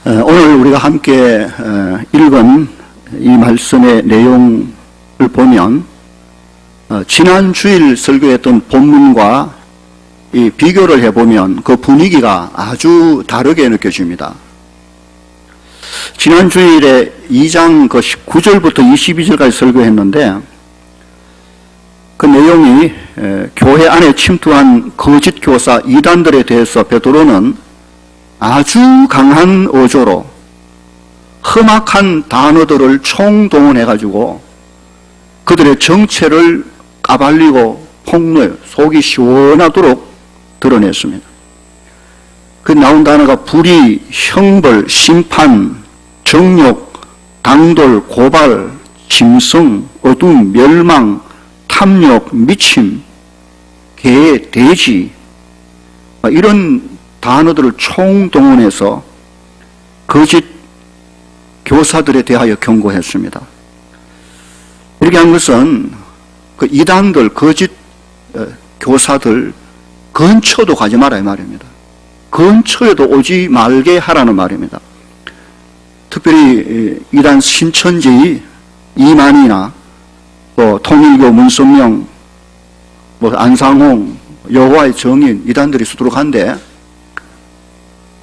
오늘 우리가 함께 읽은 이 말씀의 내용을 보면 지난 주일 설교했던 본문과 이 비교를 해보면 그 분위기가 아주 다르게 느껴집니다. 지난 주일에 2장 19절부터 22절까지 설교했는데 그 내용이 교회 안에 침투한 거짓 교사 이단들에 대해서 베드로는 아주 강한 어조로 험악한 단어들을 총동원해가지고 그들의 정체를 까발리고 폭로해 속이 시원하도록 드러냈습니다. 그 나온 단어가 불의, 형벌, 심판, 정욕, 당돌, 고발, 짐승, 어둠, 멸망, 탐욕, 미침, 개, 돼지 이런 단어들을 총동원해서 거짓 교사들에 대하여 경고했습니다. 이렇게 한 것은 그 이단들, 거짓 교사들 근처도 가지 마라 이 말입니다. 근처에도 오지 말게 하라는 말입니다. 특별히 이단 신천지 이만희나 통일교 문선명, 안상홍, 여호와의 정인 이단들이 수두룩한데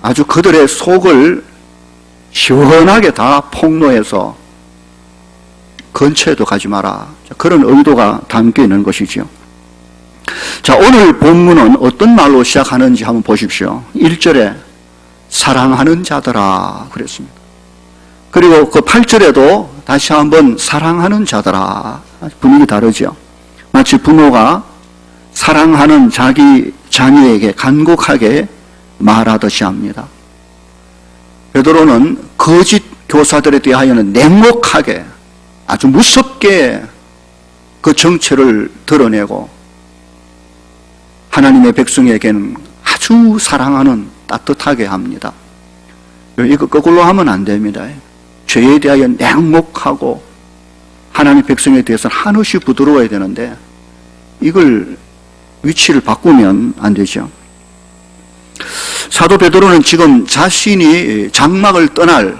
아주 그들의 속을 시원하게 다 폭로해서 근처에도 가지 마라. 그런 의도가 담겨 있는 것이죠. 자, 오늘 본문은 어떤 말로 시작하는지 한번 보십시오. 1절에 사랑하는 자들아 그랬습니다. 그리고 그 8절에도 다시 한번 사랑하는 자들아. 분위기 다르죠. 마치 부모가 사랑하는 자기 자녀에게 간곡하게 말하듯이 합니다. 베드로는 거짓 교사들에 대하여는 냉혹하게 아주 무섭게 그 정체를 드러내고 하나님의 백성에게는 아주 사랑하는 따뜻하게 합니다. 이거 거꾸로 하면 안 됩니다. 죄에 대하여 냉혹하고 하나님의 백성에 대해서는 한없이 부드러워야 되는데 이걸 위치를 바꾸면 안 되죠. 사도 베드로는 지금 자신이 장막을 떠날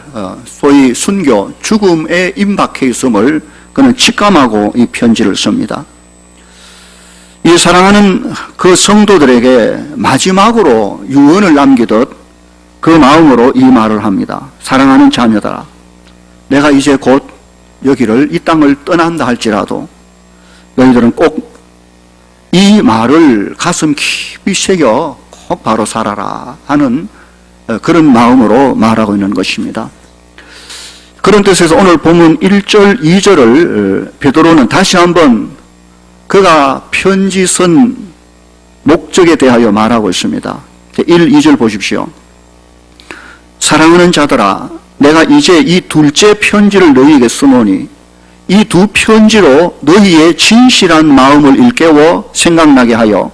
소위 순교, 죽음에 임박해 있음을 그는 직감하고 이 편지를 씁니다. 이 사랑하는 그 성도들에게 마지막으로 유언을 남기듯 그 마음으로 이 말을 합니다. 사랑하는 자녀들아, 내가 이제 곧 여기를 이 땅을 떠난다 할지라도 너희들은 꼭 이 말을 가슴 깊이 새겨 꼭 바로 살아라 하는 그런 마음으로 말하고 있는 것입니다. 그런 뜻에서 오늘 본문 1절, 2절을 베드로는 다시 한번 그가 편지 쓴 목적에 대하여 말하고 있습니다. 1, 2절 보십시오. 사랑하는 자들아, 내가 이제 이 둘째 편지를 너희에게 쓰노니 이 두 편지로 너희의 진실한 마음을 일깨워 생각나게 하여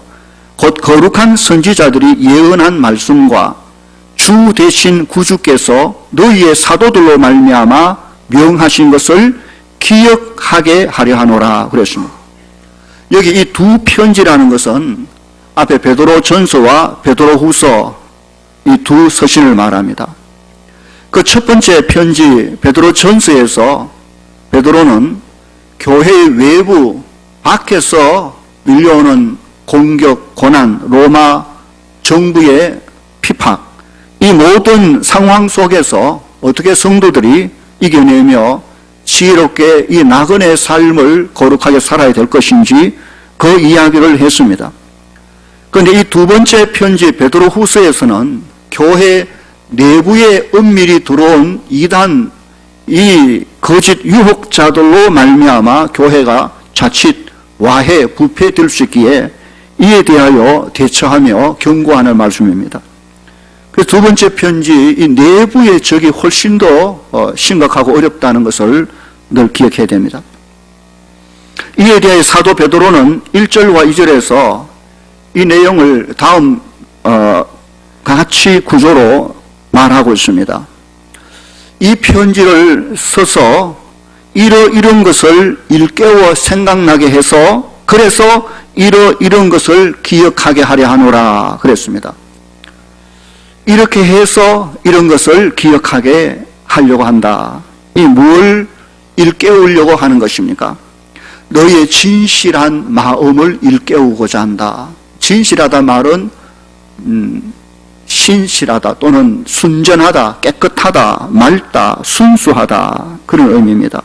곧 거룩한 선지자들이 예언한 말씀과 주 대신 구주께서 너희의 사도들로 말미암아 명하신 것을 기억하게 하려 하노라 그랬습니다. 여기 이 두 편지라는 것은 앞에 베드로 전서와 베드로 후서 이 두 서신을 말합니다. 그 첫 번째 편지 베드로 전서에서 베드로는 교회의 외부 밖에서 밀려오는 공격, 고난, 로마 정부의 핍박, 이 모든 상황 속에서 어떻게 성도들이 이겨내며 지혜롭게 이 나그네 삶을 거룩하게 살아야 될 것인지 그 이야기를 했습니다. 그런데 이 두 번째 편지 베드로 후서에서는 교회 내부에 은밀히 들어온 이단, 이 거짓 유혹자들로 말미암아 교회가 자칫 와해, 부패될 수 있기에 이에 대하여 대처하며 경고하는 말씀입니다. 그래서 두 번째 편지, 이 내부의 적이 훨씬 더 심각하고 어렵다는 것을 늘 기억해야 됩니다. 이에 대해 사도 베드로는 1절과 2절에서 이 내용을 다음 같이 구조로 말하고 있습니다. 이 편지를 써서 이런 것을 일깨워 생각나게 해서 그래서 이런 것을 기억하게 하려 하노라 그랬습니다. 이렇게 해서 이런 것을 기억하게 하려고 한다. 이 뭘 일깨우려고 하는 것입니까? 너희의 진실한 마음을 일깨우고자 한다. 진실하다 말은 신실하다 또는 순전하다, 깨끗하다, 맑다, 순수하다 그런 의미입니다.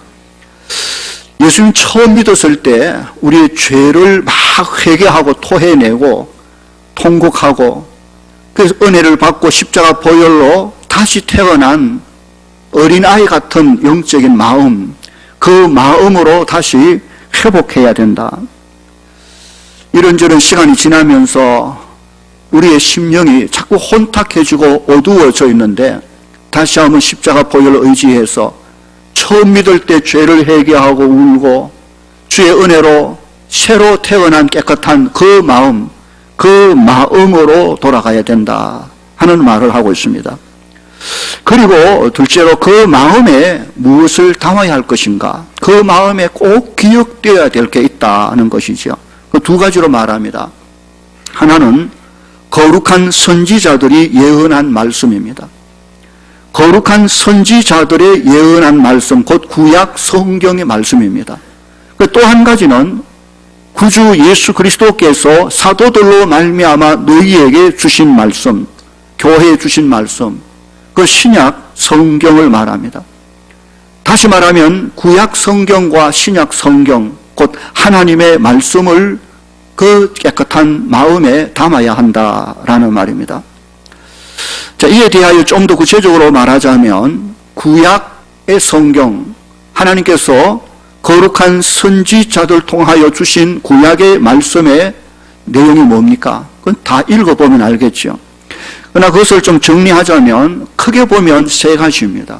예수님 처음 믿었을 때 우리의 죄를 막 회개하고 토해내고 통곡하고 그래서 은혜를 받고 십자가 보혈로 다시 태어난 어린아이 같은 영적인 마음, 그 마음으로 다시 회복해야 된다. 이런저런 시간이 지나면서 우리의 심령이 자꾸 혼탁해지고 어두워져 있는데 다시 한번 십자가 보혈을 의지해서 처음 믿을 때 죄를 회개하고 울고 주의 은혜로 새로 태어난 깨끗한 그 마음으로 돌아가야 된다 하는 말을 하고 있습니다. 그리고 둘째로 그 마음에 무엇을 담아야 할 것인가? 그 마음에 꼭 기억되어야 될 게 있다는 것이죠. 그 두 가지로 말합니다. 하나는 거룩한 선지자들이 예언한 말씀입니다. 거룩한 선지자들의 예언한 말씀, 곧 구약 성경의 말씀입니다. 또 한 가지는 구주 예수 그리스도께서 사도들로 말미암아 너희에게 주신 말씀, 교회에 주신 말씀, 그 신약 성경을 말합니다. 다시 말하면 구약 성경과 신약 성경, 곧 하나님의 말씀을 그 깨끗한 마음에 담아야 한다라는 말입니다. 자, 이에 대하여 좀 더 구체적으로 말하자면 구약의 성경, 하나님께서 거룩한 선지자들 통하여 주신 구약의 말씀의 내용이 뭡니까? 그건 다 읽어보면 알겠죠. 그러나 그것을 좀 정리하자면 크게 보면 세 가지입니다.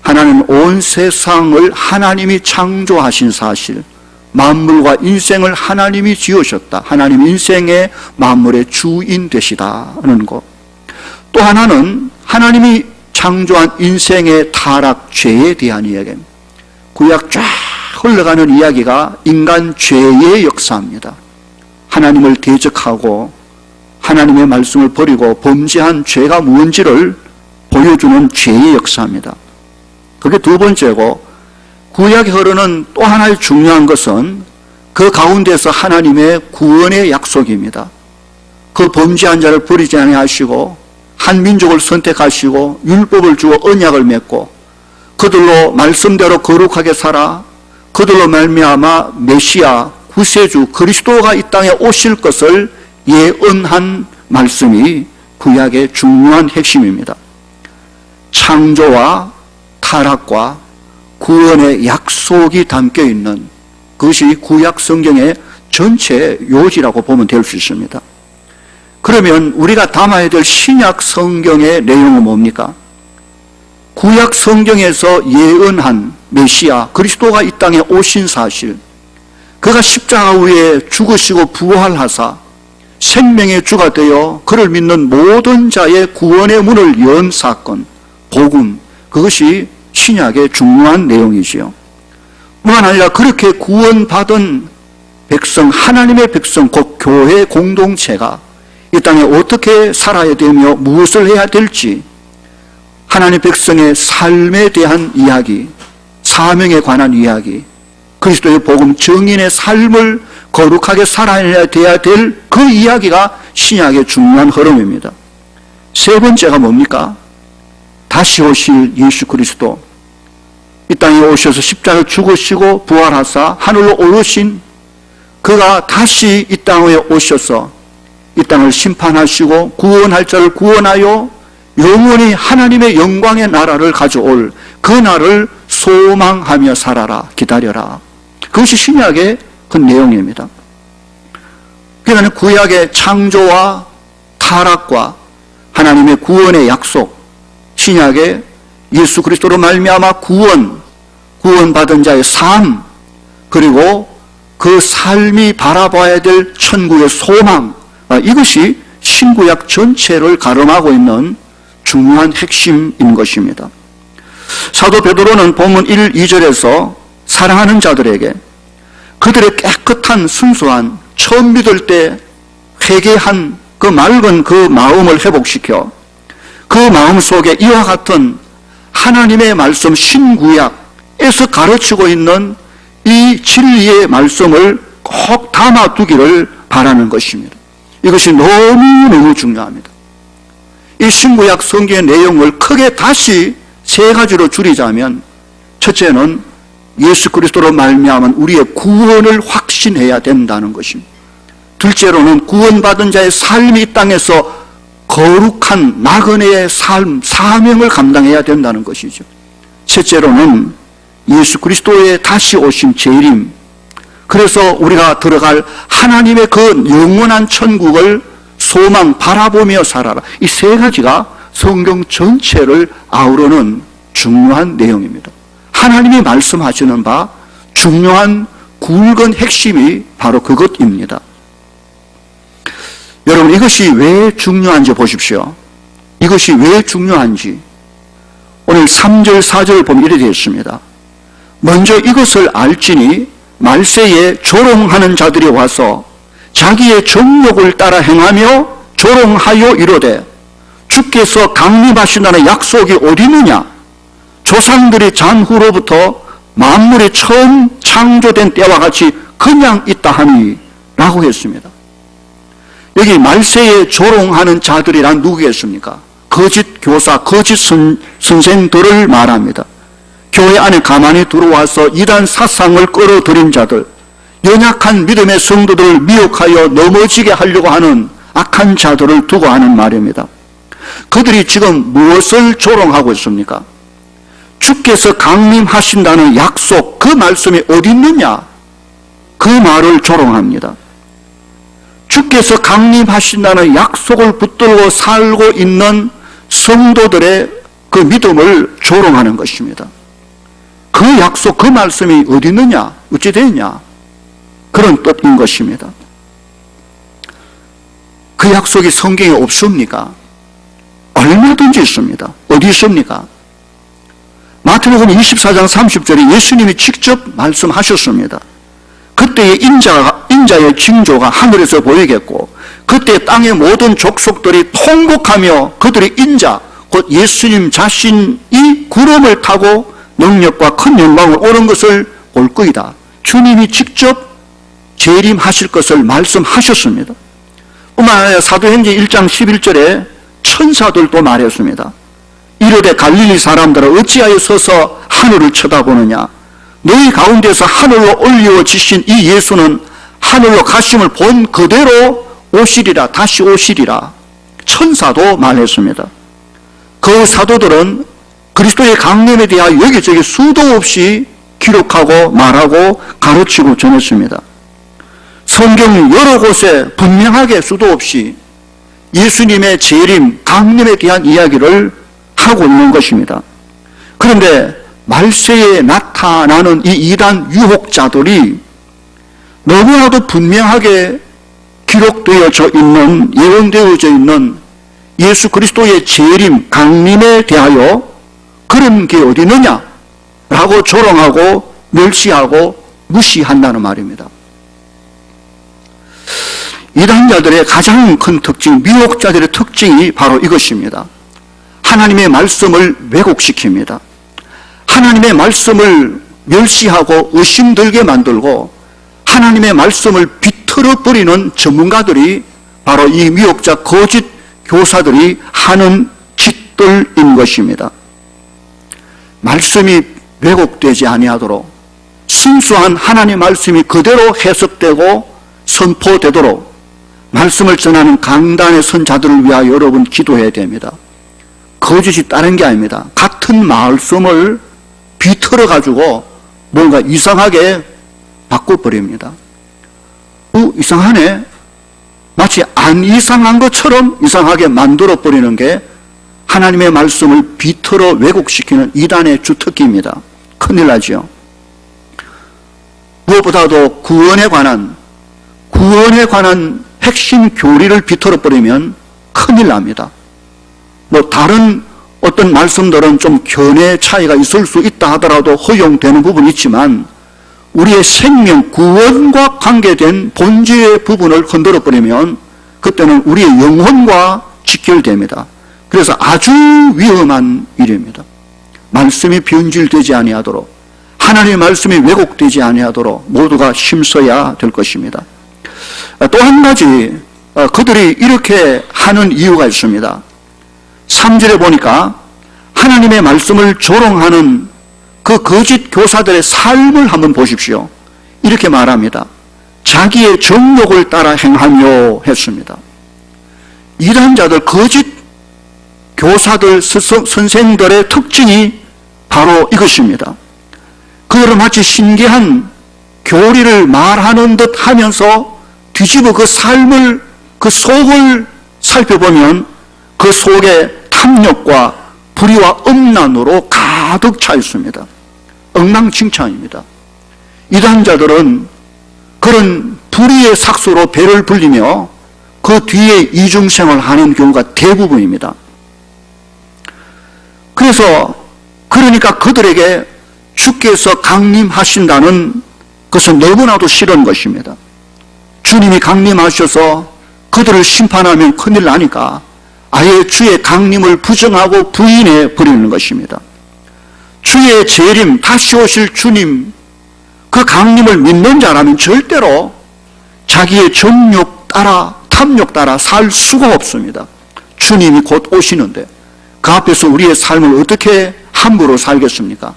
하나는 온 세상을 하나님이 창조하신 사실, 만물과 인생을 하나님이 지으셨다. 하나님 인생의 만물의 주인 되시다는 것. 또 하나는 하나님이 창조한 인생의 타락, 죄에 대한 이야기입니다. 구약 쫙 흘러가는 이야기가 인간 죄의 역사입니다. 하나님을 대적하고 하나님의 말씀을 버리고 범죄한 죄가 무엇인지를 보여주는 죄의 역사입니다. 그게 두 번째고, 구약에 흐르는 또 하나의 중요한 것은 그 가운데서 하나님의 구원의 약속입니다. 그 범죄한 자를 버리지 아니하시고 한 민족을 선택하시고 율법을 주어 언약을 맺고 그들로 말씀대로 거룩하게 살아 그들로 말미암아 메시아 구세주 그리스도가 이 땅에 오실 것을 예언한 말씀이 구약의 중요한 핵심입니다. 창조와 타락과 구원의 약속이 담겨 있는 그것이 구약 성경의 전체 요지라고 보면 될 수 있습니다. 그러면 우리가 담아야 될 신약 성경의 내용은 뭡니까? 구약 성경에서 예언한 메시아 그리스도가 이 땅에 오신 사실, 그가 십자가 위에 죽으시고 부활하사 생명의 주가 되어 그를 믿는 모든 자의 구원의 문을 연 사건, 복음, 그것이 신약의 중요한 내용이지요. 뿐만 아니라 그렇게 구원받은 백성, 하나님의 백성, 곧 교회 공동체가 이 땅에 어떻게 살아야 되며 무엇을 해야 될지, 하나님의 백성의 삶에 대한 이야기, 사명에 관한 이야기, 그리스도의 복음, 정인의 삶을 거룩하게 살아야 돼야 될 그 이야기가 신약의 중요한 흐름입니다. 세 번째가 뭡니까? 다시 오실 예수 그리스도, 이 땅에 오셔서 십자가를 죽으시고 부활하사 하늘로 오르신 그가 다시 이 땅에 오셔서 이 땅을 심판하시고 구원할 자를 구원하여 영원히 하나님의 영광의 나라를 가져올 그 날을 소망하며 살아라, 기다려라. 그것이 신약의 그 내용입니다. 그러니까 구약의 창조와 타락과 하나님의 구원의 약속, 신약의 예수 그리스도로 말미암아 구원받은 자의 삶, 그리고 그 삶이 바라봐야 될 천국의 소망, 이것이 신구약 전체를 가름하고 있는 중요한 핵심인 것입니다. 사도 베드로는 본문 1, 2절에서 사랑하는 자들에게 그들의 깨끗한 순수한 처음 믿을 때 회개한 그 맑은 그 마음을 회복시켜 그 마음속에 이와 같은 하나님의 말씀 신구약에서 가르치고 있는 이 진리의 말씀을 꼭 담아두기를 바라는 것입니다. 이것이 너무너무 중요합니다. 이 신구약 성경의 내용을 크게 다시 세 가지로 줄이자면, 첫째는 예수 그리스도로 말미암은 우리의 구원을 확신해야 된다는 것입니다. 둘째로는 구원받은 자의 삶이 이 땅에서 거룩한 나그네의 삶, 사명을 감당해야 된다는 것이죠. 셋째로는 예수 그리스도의 다시 오신 재림, 그래서 우리가 들어갈 하나님의 그 영원한 천국을 소망 바라보며 살아라. 이 세 가지가 성경 전체를 아우르는 중요한 내용입니다. 하나님이 말씀하시는 바 중요한 굵은 핵심이 바로 그것입니다. 여러분, 이것이 왜 중요한지 보십시오. 이것이 왜 중요한지 오늘 3절 4절을 보면 이렇게 되어 있습니다. 먼저 이것을 알지니 말세에 조롱하는 자들이 와서 자기의 정욕을 따라 행하며 조롱하여 이르되 주께서 강림하신다는 약속이 어디 있느냐? 조상들이 잔후로부터 만물이 처음 창조된 때와 같이 그냥 있다 하니 라고 했습니다. 여기 말세에 조롱하는 자들이란 누구겠습니까? 거짓 교사, 거짓 선생들을 말합니다. 교회 안에 가만히 들어와서 이단 사상을 끌어들인 자들, 연약한 믿음의 성도들을 미혹하여 넘어지게 하려고 하는 악한 자들을 두고 하는 말입니다. 그들이 지금 무엇을 조롱하고 있습니까? 주께서 강림하신다는 약속, 그 말씀이 어디 있느냐? 그 말을 조롱합니다. 주께서 강림하신다는 약속을 붙들고 살고 있는 성도들의 그 믿음을 조롱하는 것입니다. 그 약속, 그 말씀이 어디 있느냐? 어찌 되느냐? 그런 뜻인 것입니다. 그 약속이 성경에 없습니까? 얼마든지 있습니다. 어디 있습니까? 마태복음 24장 30절에 예수님이 직접 말씀하셨습니다. 그때의 인자의 징조가 하늘에서 보이겠고 그때 땅의 모든 족속들이 통곡하며 그들의 인자 곧 예수님 자신이 구름을 타고 능력과 큰 영광을 오는 것을 볼 거이다. 주님이 직접 재림하실 것을 말씀하셨습니다. 뿐만 아니라 사도행전 1장 11절에 천사들도 말했습니다. 이르되 갈릴리 사람들아 어찌하여 서서 하늘을 쳐다보느냐? 너희 가운데서 하늘로 올려지신 이 예수는 하늘로 가심을 본 그대로 오시리라, 다시 오시리라. 천사도 말했습니다. 그 사도들은 그리스도의 강림에 대하여 여기저기 수도 없이 기록하고 말하고 가르치고 전했습니다. 성경 여러 곳에 분명하게 수도 없이 예수님의 재림, 강림에 대한 이야기를 하고 있는 것입니다. 그런데 말세에 나타나는 이 이단 유혹자들이 너무나도 분명하게 기록되어져 있는, 예언되어져 있는 예수 그리스도의 재림, 강림에 대하여 그런 게 어디 있느냐? 라고 조롱하고 멸시하고 무시한다는 말입니다. 이단자들의 가장 큰 특징, 미혹자들의 특징이 바로 이것입니다. 하나님의 말씀을 왜곡시킵니다. 하나님의 말씀을 멸시하고 의심들게 만들고 하나님의 말씀을 비틀어 버리는 전문가들이 바로 이 미혹자 거짓 교사들이 하는 짓들인 것입니다. 말씀이 왜곡되지 아니하도록 순수한 하나님의 말씀이 그대로 해석되고 선포되도록 말씀을 전하는 강단에 선 자들을 위하여 여러분 기도해야 됩니다. 거짓이 다른 게 아닙니다. 같은 말씀을 비틀어 가지고 뭔가 이상하게 바꿔버립니다. 이상하네. 마치 안 이상한 것처럼 이상하게 만들어버리는 게 하나님의 말씀을 비틀어 왜곡시키는 이단의 주특기입니다. 큰일 나죠. 무엇보다도 구원에 관한 핵심 교리를 비틀어버리면 큰일 납니다. 다른 어떤 말씀들은 좀 견해 차이가 있을 수 있다 하더라도 허용되는 부분이 있지만 우리의 생명, 구원과 관계된 본질의 부분을 흔들어버리면 그때는 우리의 영혼과 직결됩니다. 그래서 아주 위험한 일입니다. 말씀이 변질되지 아니하도록, 하나님의 말씀이 왜곡되지 아니하도록 모두가 힘써야 될 것입니다. 또 한 가지 그들이 이렇게 하는 이유가 있습니다. 3절에 보니까 하나님의 말씀을 조롱하는 그 거짓 교사들의 삶을 한번 보십시오. 이렇게 말합니다. 자기의 정욕을 따라 행하며 했습니다. 이단자들, 거짓 교사들, 선생들의 특징이 바로 이것입니다. 그들은 마치 신기한 교리를 말하는 듯 하면서 뒤집어 그 삶을, 그 속을 살펴보면 그 속에 탐욕과 불의와 음란으로 가득 차 있습니다. 엉망진창입니다. 이단자들은 그런 불의의 삭수로 배를 불리며 그 뒤에 이중생활을 하는 경우가 대부분입니다. 그러니까 그들에게 주께서 강림하신다는 것은 너무나도 싫은 것입니다. 주님이 강림하셔서 그들을 심판하면 큰일 나니까 아예 주의 강림을 부정하고 부인해 버리는 것입니다. 주의 재림, 다시 오실 주님, 그 강림을 믿는 자라면 절대로 자기의 정욕 따라, 탐욕 따라 살 수가 없습니다. 주님이 곧 오시는데 그 앞에서 우리의 삶을 어떻게 함부로 살겠습니까?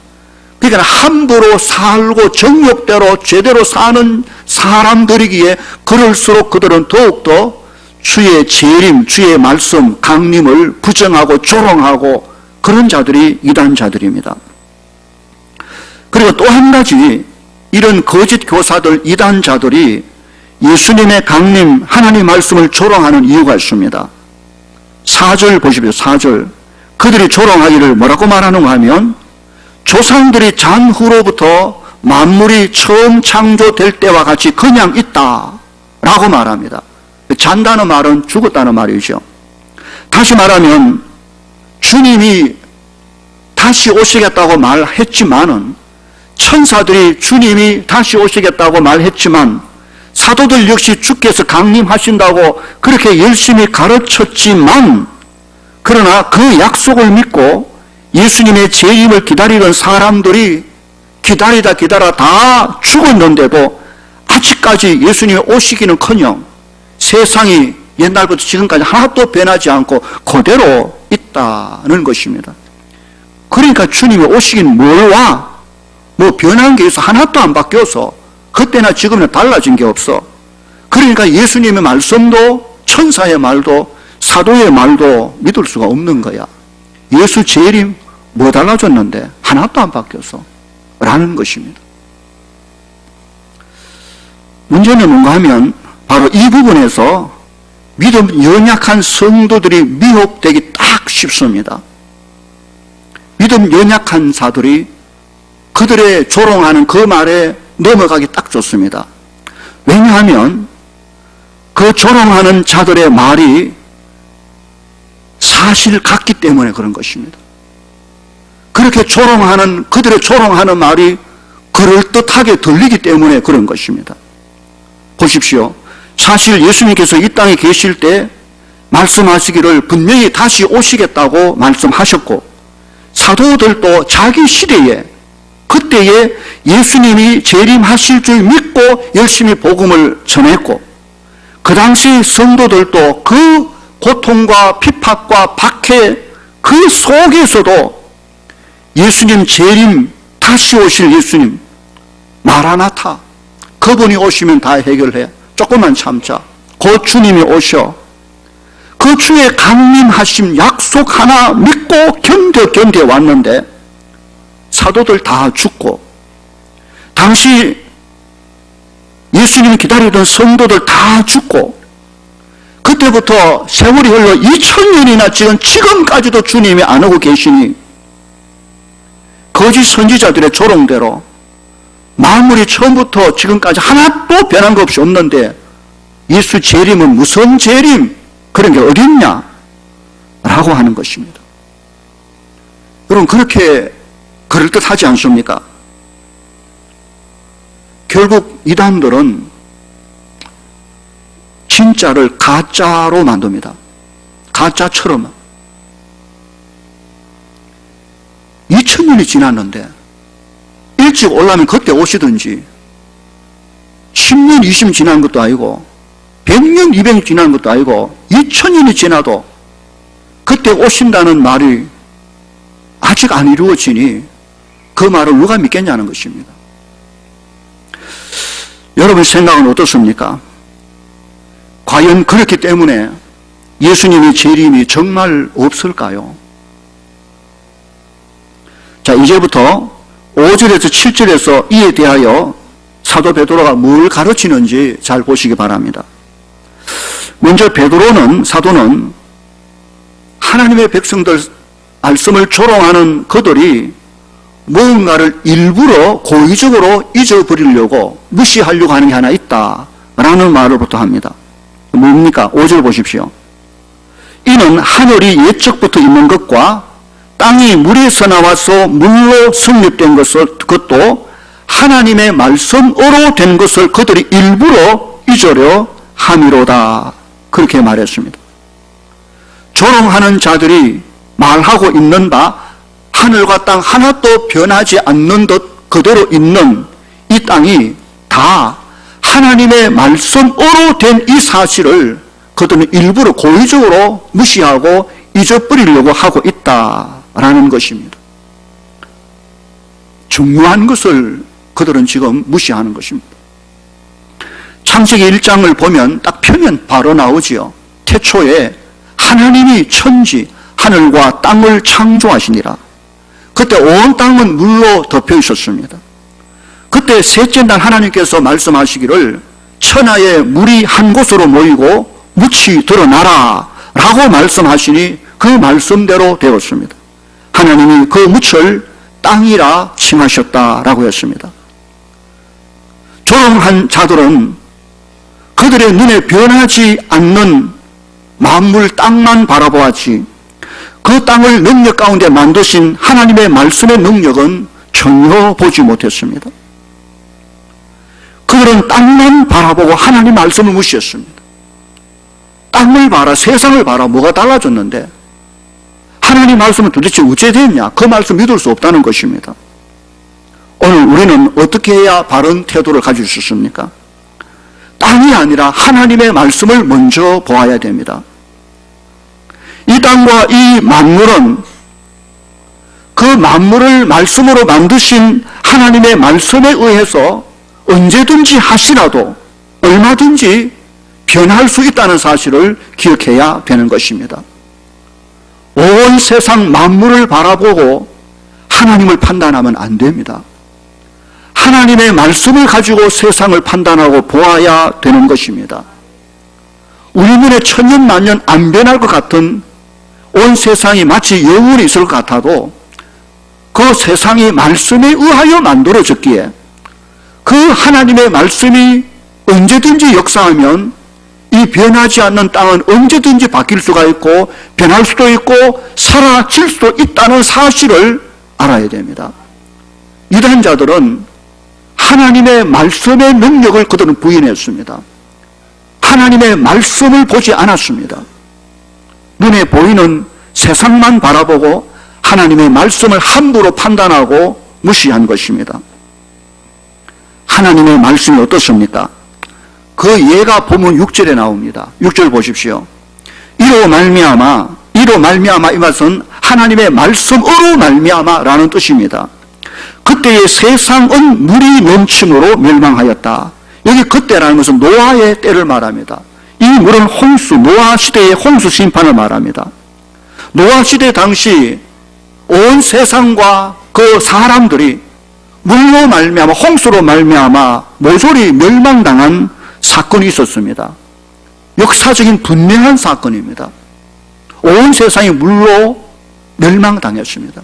그러니까 함부로 살고 정욕대로 제대로 사는 사람들이기에 그럴수록 그들은 더욱더 주의 재림, 주의 말씀, 강림을 부정하고 조롱하고 그런 자들이 이단자들입니다. 그리고 또 한 가지, 이런 거짓 교사들, 이단자들이 예수님의 강림, 하나님 말씀을 조롱하는 이유가 있습니다. 4절 보십시오. 4절. 그들이 조롱하기를 뭐라고 말하는가 하면 조상들이 잔후로부터 만물이 처음 창조될 때와 같이 그냥 있다 라고 말합니다. 잔다는 말은 죽었다는 말이죠. 다시 말하면 주님이 다시 오시겠다고 말했지만은, 천사들이 주님이 다시 오시겠다고 말했지만, 사도들 역시 주께서 강림하신다고 그렇게 열심히 가르쳤지만, 그러나 그 약속을 믿고 예수님의 재림을 기다리던 사람들이 기다리다 다 죽었는데도 아직까지 예수님이 오시기는커녕 세상이 옛날부터 지금까지 하나도 변하지 않고 그대로 있다는 것입니다. 그러니까 주님이 오시긴 뭘 와? 뭐 변한 게 있어? 하나도 안 바뀌어서 그때나 지금이나 달라진 게 없어. 그러니까 예수님의 말씀도 천사의 말도 사도의 말도 믿을 수가 없는 거야. 예수 재림 뭐 달라졌는데 하나도 안 바뀌었어 라는 것입니다. 문제는 뭔가 하면 바로 이 부분에서 믿음 연약한 성도들이 미혹되기 딱 쉽습니다. 믿음 연약한 자들이 그들의 조롱하는 그 말에 넘어가기 딱 좋습니다. 왜냐하면 그 조롱하는 자들의 말이 사실 같기 때문에 그런 것입니다. 그렇게 그들의 조롱하는 말이 그럴듯하게 들리기 때문에 그런 것입니다. 보십시오. 사실 예수님께서 이 땅에 계실 때 말씀하시기를 분명히 다시 오시겠다고 말씀하셨고, 사도들도 자기 시대에 그때에 예수님이 재림하실 줄 믿고 열심히 복음을 전했고, 그 당시 성도들도 그 고통과 핍박과 박해 그 속에서도 예수님 재림, 다시 오실 예수님, 마라나타, 그분이 오시면 다 해결해, 조금만 참자, 곧 주님이 오셔, 그 주의 강림하심 약속 하나 믿고 견뎌 왔는데 사도들 다 죽고, 당시 예수님이 기다리던 성도들 다 죽고, 그때부터 세월이 흘러 2000년이나 지금까지도 주님이 안 오고 계시니 거짓 선지자들의 조롱대로 만물이 처음부터 지금까지 하나도 변한 것 없이 없는데 예수 재림은 무슨 재림? 그런 게 어딨냐? 라고 하는 것입니다. 여러분, 그렇게 그럴듯하지 않습니까? 결국 이단들은 진짜를 가짜로 만듭니다. 가짜처럼. 2000년이 지났는데 일찍 올라면 그때 오시든지 10년, 20년 지난 것도 아니고 100년, 200년 지난 것도 아니고 2000년이 지나도 그때 오신다는 말이 아직 안 이루어지니 그 말을 누가 믿겠냐는 것입니다. 여러분 생각은 어떻습니까? 과연 그렇기 때문에 예수님의 재림이 정말 없을까요? 자, 이제부터 5절에서 7절에서 이에 대하여 사도 베드로가 뭘 가르치는지 잘 보시기 바랍니다. 먼저 사도는 하나님의 백성들 말씀을 조롱하는 그들이 무언가를 일부러 고의적으로 잊어버리려고 무시하려고 하는 게 하나 있다라는 말을부터 합니다. 뭡니까? 5절 보십시오. 이는 하늘이 옛적부터 있는 것과 땅이 물에서 나와서 물로 성립된 것도 하나님의 말씀으로 된 것을 그들이 일부러 잊으려 함이로다. 그렇게 말했습니다. 조롱하는 자들이 말하고 있는 바 하늘과 땅 하나도 변하지 않는 듯 그대로 있는 이 땅이 다 하나님의 말씀으로 된 이 사실을 그들은 일부러 고의적으로 무시하고 잊어버리려고 하고 있다라는 것입니다. 중요한 것을 그들은 지금 무시하는 것입니다. 창세기 1장을 보면 딱 펴면 바로 나오지요. 태초에 하나님이 천지 하늘과 땅을 창조하시니라. 그때 온 땅은 물로 덮여 있었습니다. 그때 셋째 날 하나님께서 말씀하시기를 천하에 물이 한 곳으로 모이고 묻이 드러나라 라고 말씀하시니 그 말씀대로 되었습니다. 하나님이 그 묻을 땅이라 칭하셨다라고 했습니다. 조롱한 자들은 그들의 눈에 변하지 않는 만물 땅만 바라보았지 그 땅을 능력 가운데 만드신 하나님의 말씀의 능력은 전혀 보지 못했습니다. 그들은 땅만 바라보고 하나님 말씀을 무시했습니다. 땅을 봐라, 세상을 봐라, 뭐가 달라졌는데 하나님 말씀은 도대체 어째 됐냐? 그 말씀 믿을 수 없다는 것입니다. 오늘 우리는 어떻게 해야 바른 태도를 가질 수 있습니까? 땅이 아니라 하나님의 말씀을 먼저 보아야 됩니다. 이 땅과 이 만물은 그 만물을 말씀으로 만드신 하나님의 말씀에 의해서 언제든지 하시라도 얼마든지 변할 수 있다는 사실을 기억해야 되는 것입니다. 온 세상 만물을 바라보고 하나님을 판단하면 안 됩니다. 하나님의 말씀을 가지고 세상을 판단하고 보아야 되는 것입니다. 우리 눈에 천년 만년 안 변할 것 같은 온 세상이 마치 영원히 있을 것 같아도 그 세상이 말씀에 의하여 만들어졌기에 그 하나님의 말씀이 언제든지 역사하면 이 변하지 않는 땅은 언제든지 바뀔 수가 있고 변할 수도 있고 사라질 수도 있다는 사실을 알아야 됩니다. 이단자들은 하나님의 말씀의 능력을 그들은 부인했습니다. 하나님의 말씀을 보지 않았습니다. 눈에 보이는 세상만 바라보고 하나님의 말씀을 함부로 판단하고 무시한 것입니다. 하나님의 말씀이 어떻습니까? 그 예가 본문 6절에 나옵니다. 6절 보십시오. 이로 말미암아 이 말은 하나님의 말씀으로 말미암아라는 뜻입니다. 그때의 세상은 물이 넘침으로 멸망하였다. 여기 그때라는 것은 노아의 때를 말합니다. 이 물은 노아 시대의 홍수 심판을 말합니다. 노아 시대 당시 온 세상과 그 사람들이 물로 말미암아 홍수로 말미암아 모조리 멸망당한 사건이 있었습니다. 역사적인 분명한 사건입니다. 온 세상이 물로 멸망당했습니다.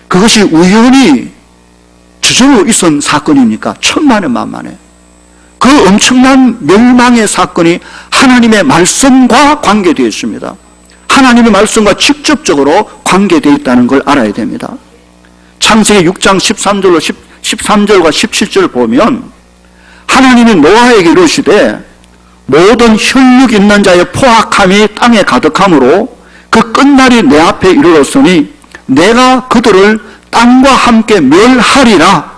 그것이 우연히 저절로 있은 사건입니까? 천만에 만만에. 그 엄청난 멸망의 사건이 하나님의 말씀과 관계되어 있습니다. 하나님의 말씀과 직접적으로 관계되어 있다는 걸 알아야 됩니다. 창세기 6장 13절과 17절 보면 하나님이 노아에게 이르시되 모든 혈육 있는 자의 포악함이 땅에 가득함으로 그 끝날이 내 앞에 이르렀으니 내가 그들을 땅과 함께 멸하리라.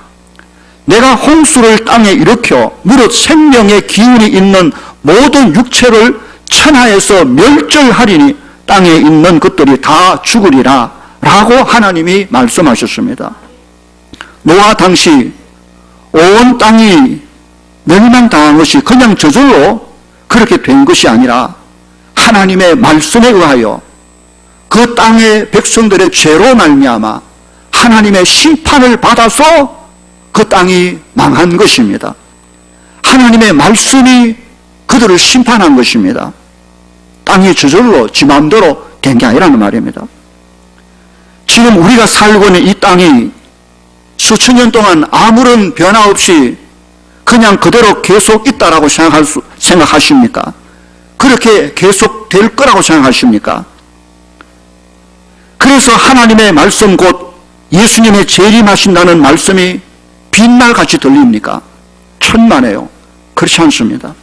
내가 홍수를 땅에 일으켜 무릇 생명의 기운이 있는 모든 육체를 천하에서 멸절하리니 땅에 있는 것들이 다 죽으리라 라고 하나님이 말씀하셨습니다. 노아 당시 온 땅이 멸망당한 것이 그냥 저절로 그렇게 된 것이 아니라 하나님의 말씀에 의하여 그 땅의 백성들의 죄로 말미암아 하나님의 심판을 받아서 그 땅이 망한 것입니다. 하나님의 말씀이 그들을 심판한 것입니다. 땅이 저절로 지 마음대로 된 게 아니라는 말입니다. 지금 우리가 살고 있는 이 땅이 수천 년 동안 아무런 변화 없이 그냥 그대로 계속 있다라고 생각하십니까? 그렇게 계속 될 거라고 생각하십니까? 그래서 하나님의 말씀 곧 예수님의 재림하신다는 말씀이 빈말같이 들립니까? 천만에요. 그렇지 않습니다.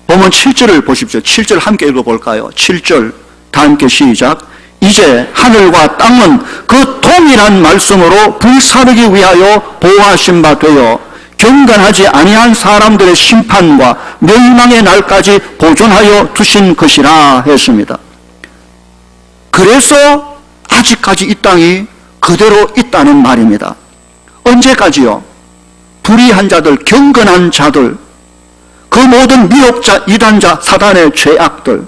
보면 7절을 보십시오. 7절 함께 읽어볼까요? 7절 다 함께 시작. 이제 하늘과 땅은 그 동일한 말씀으로 불사르기 위하여 보호하신 바 되어 경건하지 아니한 사람들의 심판과 멸망의 날까지 보존하여 두신 것이라 했습니다. 그래서 아직까지 이 땅이 그대로 있다는 말입니다. 언제까지요? 불의한 자들, 경건한 자들, 그 모든 미혹자, 이단자, 사단의 죄악들,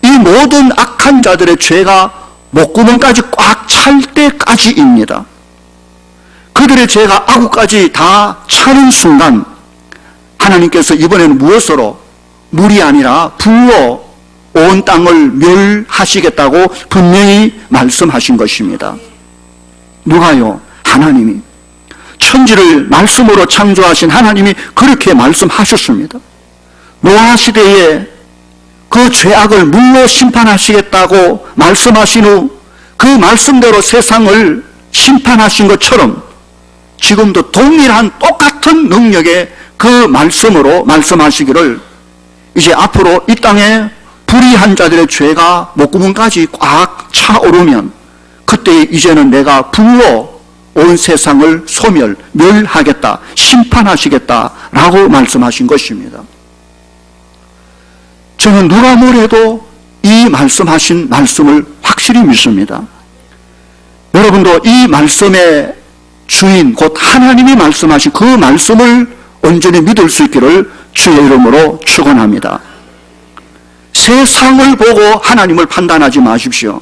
이 모든 악한 자들의 죄가 목구멍까지 꽉 찰 때까지입니다. 그들의 죄가 아구까지 다 차는 순간 하나님께서 이번에는 무엇으로? 물이 아니라 불로 온 땅을 멸하시겠다고 분명히 말씀하신 것입니다. 누가요? 하나님이. 천지를 말씀으로 창조하신 하나님이 그렇게 말씀하셨습니다. 노아 시대에 그 죄악을 물로 심판하시겠다고 말씀하신 후 그 말씀대로 세상을 심판하신 것처럼 지금도 동일한 똑같은 능력의 그 말씀으로 말씀하시기를 이제 앞으로 이 땅에 불의한 자들의 죄가 목구멍까지 꽉 차오르면 그때 이제는 내가 불로 온 세상을 소멸, 멸하겠다, 심판하시겠다라고 말씀하신 것입니다. 저는 누가 뭐래도 이 말씀하신 말씀을 확실히 믿습니다. 여러분도 이 말씀의 주인 곧 하나님이 말씀하신 그 말씀을 온전히 믿을 수 있기를 주의 이름으로 축원합니다. 세상을 보고 하나님을 판단하지 마십시오.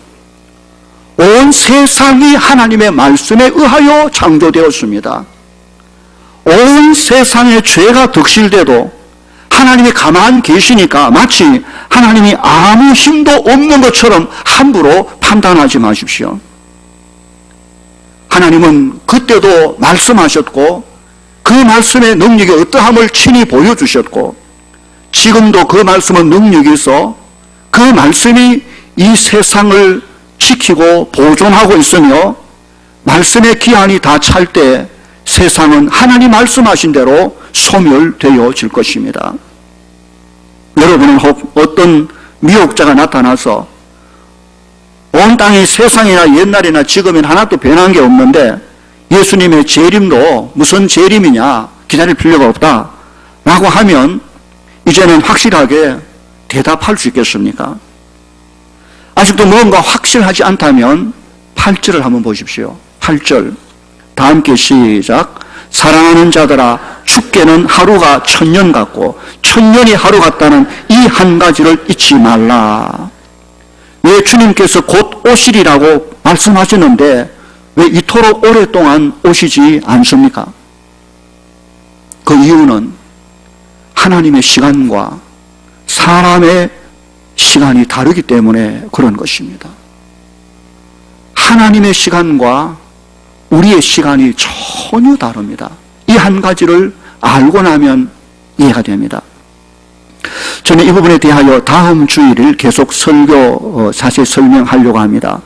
온 세상이 하나님의 말씀에 의하여 창조되었습니다. 온 세상의 죄가 덕실돼도 하나님이 가만히 계시니까 마치 하나님이 아무 힘도 없는 것처럼 함부로 판단하지 마십시오. 하나님은 그때도 말씀하셨고 그 말씀의 능력이 어떠함을 친히 보여주셨고 지금도 그 말씀은 능력이 있어 그 말씀이 이 세상을 지키고 보존하고 있으며 말씀의 기한이 다 찰 때 세상은 하나님 말씀하신 대로 소멸되어질 것입니다. 여러분은 혹 어떤 미혹자가 나타나서 온 땅이 세상이나 옛날이나 지금은 하나도 변한 게 없는데 예수님의 재림도 무슨 재림이냐 기다릴 필요가 없다 라고 하면 이제는 확실하게 대답할 수 있겠습니까? 아직도 뭔가 확실하지 않다면 8절을 한번 보십시오. 8절 다 함께 시작. 사랑하는 자들아 죽게는 하루가 1000년 같고 1000년이 하루 같다는 이 한 가지를 잊지 말라. 왜 주님께서 곧 오시리라고 말씀하셨는데 왜 이토록 오랫동안 오시지 않습니까? 그 이유는 하나님의 시간과 사람의 시간이 다르기 때문에 그런 것입니다. 하나님의 시간과 우리의 시간이 전혀 다릅니다. 이 한 가지를 알고 나면 이해가 됩니다. 저는 이 부분에 대하여 다음 주일을 계속 자세히 설명하려고 합니다.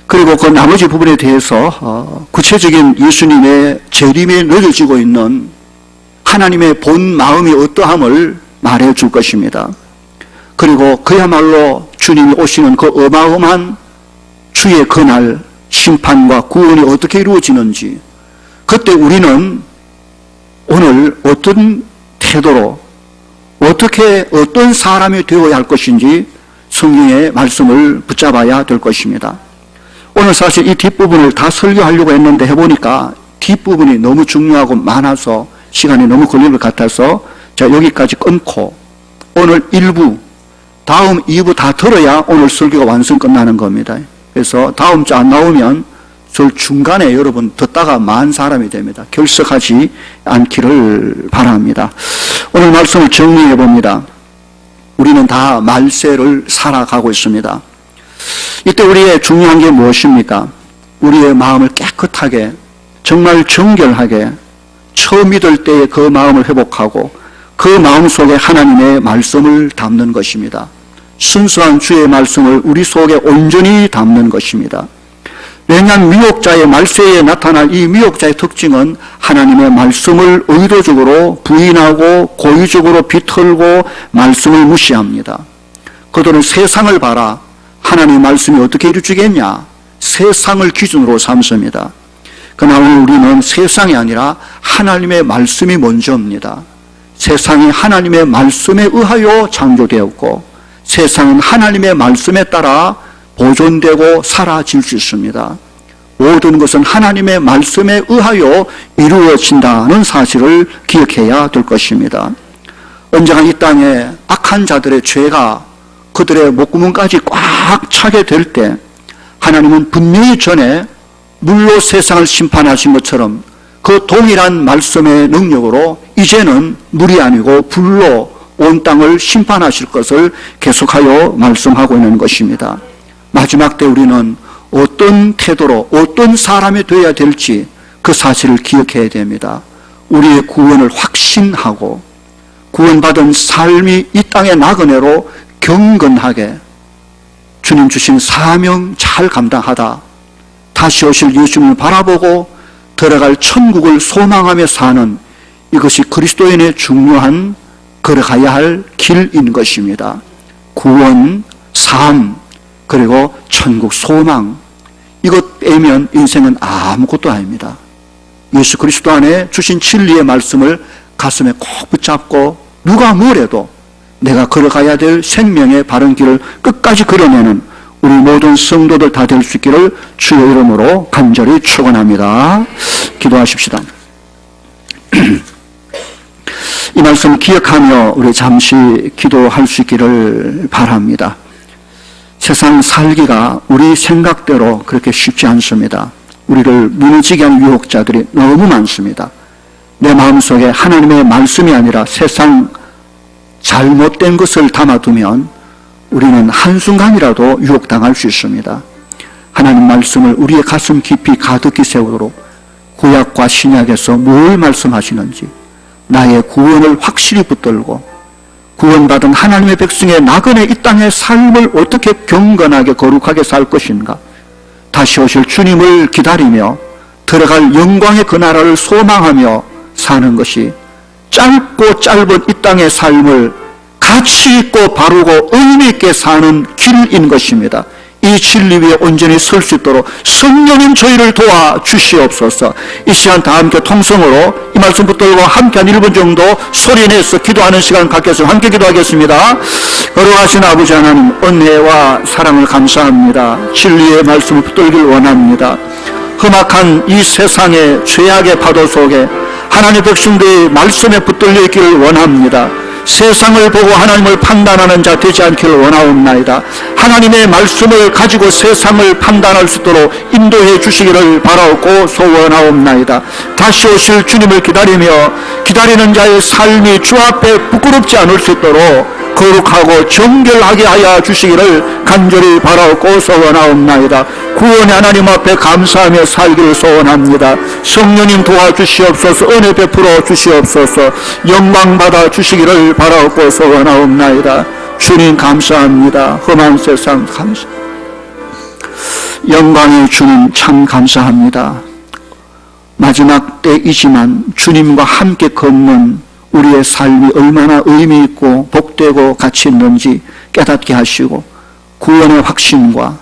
그리고 그 나머지 부분에 대해서 구체적인 예수님의 재림에 느껴지고 있는 하나님의 본 마음이 어떠함을 말해 줄 것입니다. 그리고 그야말로 주님이 오시는 그 어마어마한 주의 그날 심판과 구원이 어떻게 이루어지는지, 그때 우리는 오늘 어떤 태도로 어떤 사람이 되어야 할 것인지 성경의 말씀을 붙잡아야 될 것입니다. 오늘 사실 이 뒷부분을 다 설교하려고 했는데 해보니까 뒷부분이 너무 중요하고 많아서 시간이 너무 걸릴 것 같아서 자, 여기까지 끊고 오늘 1부, 다음 2부 다 들어야 오늘 설교가 완성 끝나는 겁니다. 그래서 다음 주 안 나오면 저 중간에 여러분 듣다가 만 사람이 됩니다. 결석하지 않기를 바랍니다. 오늘 말씀을 정리해 봅니다. 우리는 다 말세를 살아가고 있습니다. 이때 우리의 중요한 게 무엇입니까? 우리의 마음을 깨끗하게, 정말 정결하게 처음 믿을 때의 그 마음을 회복하고 그 마음 속에 하나님의 말씀을 담는 것입니다. 순수한 주의 말씀을 우리 속에 온전히 담는 것입니다. 왜냐하면 미혹자의 말세에 나타날 이 미혹자의 특징은 하나님의 말씀을 의도적으로 부인하고 고의적으로 비틀고 말씀을 무시합니다. 그들은 세상을 봐라, 하나님의 말씀이 어떻게 이루어지겠냐, 세상을 기준으로 삼습니다. 그러나 오늘 우리는 세상이 아니라 하나님의 말씀이 먼저입니다. 세상이 하나님의 말씀에 의하여 창조되었고 세상은 하나님의 말씀에 따라 보존되고 사라질 수 있습니다. 모든 것은 하나님의 말씀에 의하여 이루어진다는 사실을 기억해야 될 것입니다. 언젠가 이 땅에 악한 자들의 죄가 그들의 목구멍까지 꽉 차게 될 때 하나님은 분명히 전에 물로 세상을 심판하신 것처럼 그 동일한 말씀의 능력으로 이제는 물이 아니고 불로 온 땅을 심판하실 것을 계속하여 말씀하고 있는 것입니다. 마지막 때 우리는 어떤 태도로 어떤 사람이 되어야 될지 그 사실을 기억해야 됩니다. 우리의 구원을 확신하고 구원받은 삶이 이 땅의 나그네로 경건하게 주님 주신 사명 잘 감당하다 다시 오실 예수님을 바라보고 들어갈 천국을 소망하며 사는 이것이 그리스도인의 중요한 걸어가야 할 길인 것입니다. 구원, 삶, 그리고 천국 소망, 이것 빼면 인생은 아무것도 아닙니다. 예수 그리스도 안에 주신 진리의 말씀을 가슴에 꼭 붙잡고 누가 뭐래도 내가 걸어가야 될 생명의 바른 길을 끝까지 걸어내는 우리 모든 성도들 다 될 수 있기를 주의 이름으로 간절히 축원합니다. 기도하십시다. 이 말씀을 기억하며 우리 잠시 기도할 수 있기를 바랍니다. 세상 살기가 우리 생각대로 그렇게 쉽지 않습니다. 우리를 무너지게 하는 유혹자들이 너무 많습니다. 내 마음속에 하나님의 말씀이 아니라 세상 잘못된 것을 담아두면 우리는 한순간이라도 유혹당할 수 있습니다. 하나님 말씀을 우리의 가슴 깊이 가득히 세우도록 구약과 신약에서 뭘 말씀하시는지 나의 구원을 확실히 붙들고 구원받은 하나님의 백성의 나그네 이 땅의 삶을 어떻게 경건하게 거룩하게 살 것인가, 다시 오실 주님을 기다리며 들어갈 영광의 그 나라를 소망하며 사는 것이 짧고 짧은 이 땅의 삶을 가치 있고 바르고 의미 있게 사는 길인 것입니다. 이 진리 위에 온전히 설 수 있도록 성령님 저희를 도와주시옵소서. 이 시간 다 함께 통성으로 이 말씀 붙들고 함께 한 1분 정도 소리내서 기도하는 시간 갖겠습니다. 함께 기도하겠습니다. 거룩하신 아버지 하나님, 은혜와 사랑을 감사합니다. 진리의 말씀을 붙들길 원합니다. 험악한 이 세상의 죄악의 파도 속에 하나님의 백성들이 말씀에 붙들려 있기를 원합니다. 세상을 보고 하나님을 판단하는 자 되지 않기를 원하옵나이다. 하나님의 말씀을 가지고 세상을 판단할 수 있도록 인도해 주시기를 바라옵고 소원하옵나이다. 다시 오실 주님을 기다리며 기다리는 자의 삶이 주 앞에 부끄럽지 않을 수 있도록 거룩하고 정결하게 하여 주시기를 간절히 바라옵고 소원하옵나이다. 구원의 하나님 앞에 감사하며 살기를 소원합니다. 성령님 도와주시옵소서. 은혜 베풀어 주시옵소서. 영광 받아 주시기를 바라옵고 소원하옵나이다. 주님 감사합니다. 험한 세상 감사. 영광의 주님 참 감사합니다. 마지막 때이지만 주님과 함께 걷는 우리의 삶이 얼마나 의미 있고 복되고 가치 있는지 깨닫게 하시고 구원의 확신과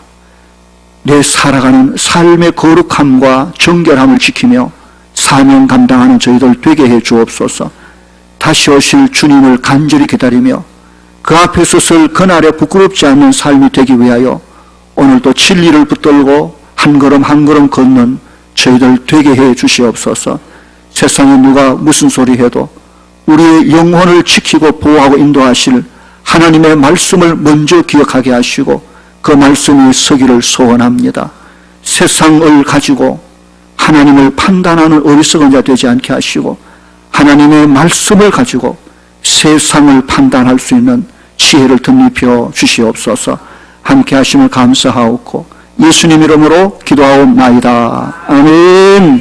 내 살아가는 삶의 거룩함과 정결함을 지키며 사명 감당하는 저희들 되게 해 주옵소서. 다시 오실 주님을 간절히 기다리며 그 앞에 서설 그날에 부끄럽지 않는 삶이 되기 위하여 오늘도 진리를 붙들고 한 걸음 한 걸음 걷는 저희들 되게 해 주시옵소서. 세상에 누가 무슨 소리 해도 우리의 영혼을 지키고 보호하고 인도하실 하나님의 말씀을 먼저 기억하게 하시고 그 말씀 위에 서기를 소원합니다. 세상을 가지고 하나님을 판단하는 어리석은 자 되지 않게 하시고 하나님의 말씀을 가지고 세상을 판단할 수 있는 지혜를 덧입혀 주시옵소서. 함께 하심을 감사하옵고 예수님 이름으로 기도하옵나이다. 아멘.